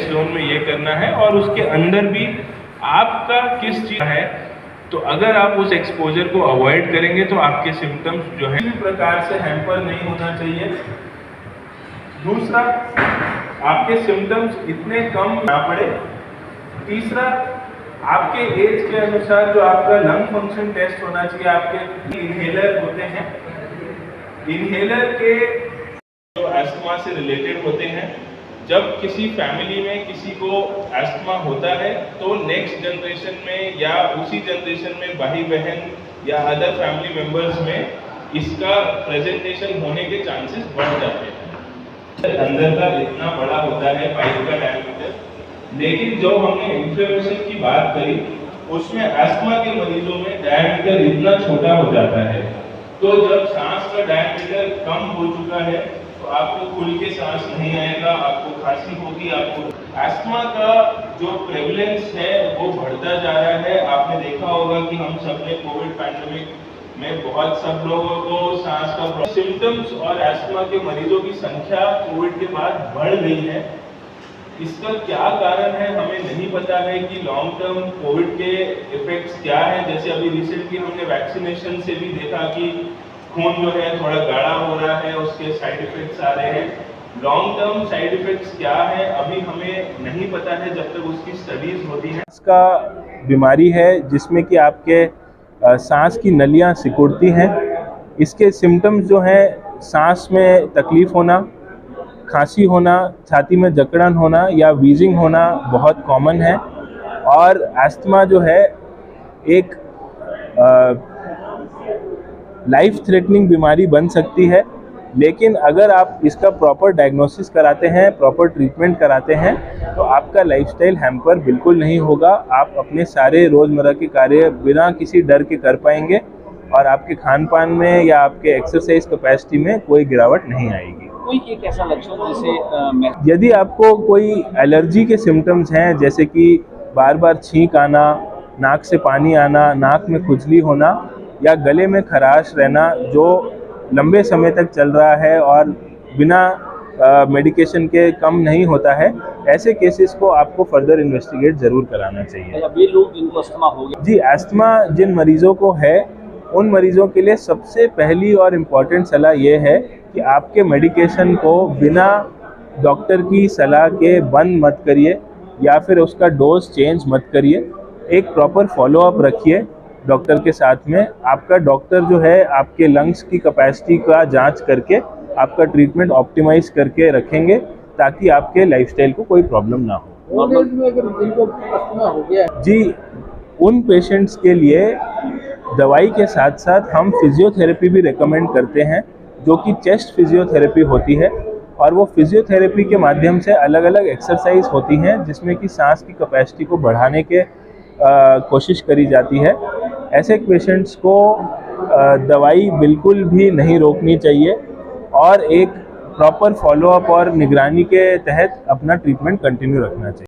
Chest zone में ये करना है और उसके अंदर भी आपका किस चीज़ है। तो अगर आप उस एक्सपोजर को अवॉइड करेंगे तो आपके सिम्टम्स जो है किसी प्रकार से हैम्पर नहीं होना चाहिए। दूसरा, आपके सिम्टम्स इतने कम ना पड़े। तीसरा, आपके एज के अनुसार जो आपका लंग फंक्शन टेस्ट होना चाहिए। आपके इनहेलर होते हैं, इनहेलर के जो एस्थमा से रिलेटेड होते हैं। जब किसी फैमिली में किसी को एस्थमा होता है तो नेक्स्ट जनरेशन में या उसी जनरेशन में भाई बहन या अदर फैमिली मेंबर्स में इसका प्रेजेंटेशन होने के चांसेस बढ़ जाते हैं। अंदर का इतना बड़ा होता है पाइप का डायमीटर, लेकिन जो हमने इन्फ्लेमेशन की बात करी उसमें एस्थमा के मरीजों में डायमीटर इतना छोटा हो जाता है। तो जब सांस का डायमीटर कम हो चुका है तो आपको खुल के सांस नहीं आएगा, आपको खांसी होगी। आपको एस्थमा का जो प्रेवलेंस है वो बढ़ता जा रहा है। आपने देखा होगा कि हम सबने कोविड पैंडेमिक में बहुत सब लोगों को सांस का सिम्टम्स और एस्थमा के मरीजों की संख्या कोविड के बाद बढ़ गई है। इसका क्या कारण है हमें नहीं पता है कि लॉन्ग टर्म कोविड के इफेक्ट्स क्या हैं। जैसे अभी रिसेंटली हमने वैक्सीनेशन से भी देखा कि खून जो है थोड़ा गाढ़ा हो रहा है, उसके साइड इफेक्ट्स आ रहे हैं। लॉन्ग टर्म साइड इफेक्ट्स क्या है अभी हमें नहीं पता है जब तक उसकी स्टडीज होती हैं। इसका बीमारी है जिसमें कि आपके सांस की नलियां सिकुड़ती हैं। इसके सिम्टम्स जो हैं सांस में तकलीफ होना, खांसी होना, छाती में जकड़न होना या वीजिंग होना बहुत कॉमन है। और एस्थमा जो है एक लाइफ थ्रेटनिंग बीमारी बन सकती है, लेकिन अगर आप इसका प्रॉपर डायग्नोसिस कराते हैं, प्रॉपर ट्रीटमेंट कराते हैं तो आपका लाइफस्टाइल हैम्पर बिल्कुल नहीं होगा। आप अपने सारे रोज़मर्रा के कार्य बिना किसी डर के कर पाएंगे और आपके खान पान में या आपके एक्सरसाइज कैपेसिटी में कोई गिरावट नहीं आएगी। कोई एक ऐसा लक्षण जैसे यदि आपको कोई एलर्जी के सिम्टम्स हैं, जैसे कि बार बार छींक आना, नाक से पानी आना, नाक में खुजली होना या गले में खराश रहना जो लंबे समय तक चल रहा है और बिना मेडिकेशन के कम नहीं होता है, ऐसे केसेस को आपको फर्दर इन्वेस्टिगेट ज़रूर कराना चाहिए। अभी लोग जिनको अस्थमा हो गया जी, एस्थमा जिन मरीजों को है उन मरीजों के लिए सबसे पहली और इम्पॉर्टेंट सलाह ये है कि आपके मेडिकेशन को बिना डॉक्टर की सलाह के बंद मत करिए या फिर उसका डोज चेंज मत करिए। एक प्रॉपर फॉलोअप रखिए डॉक्टर के साथ में। आपका डॉक्टर जो है आपके लंग्स की कैपेसिटी का जांच करके आपका ट्रीटमेंट ऑप्टिमाइज करके रखेंगे ताकि आपके लाइफस्टाइल को कोई प्रॉब्लम ना हो। ओल्ड एज में अगर जिनको अस्थमा हो गया जी, उन पेशेंट्स के लिए दवाई के साथ साथ हम फिजियोथेरेपी भी रेकमेंड करते हैं, जो कि चेस्ट फिजियोथेरेपी होती है। और वो फिजियोथेरेपी के माध्यम से अलग अलग एक्सरसाइज होती हैं जिसमें कि सांस की कैपेसिटी को बढ़ाने के कोशिश करी जाती है। ऐसे पेशेंट्स को दवाई बिल्कुल भी नहीं रोकनी चाहिए और एक प्रॉपर फॉलोअप और निगरानी के तहत अपना ट्रीटमेंट कंटिन्यू रखना चाहिए।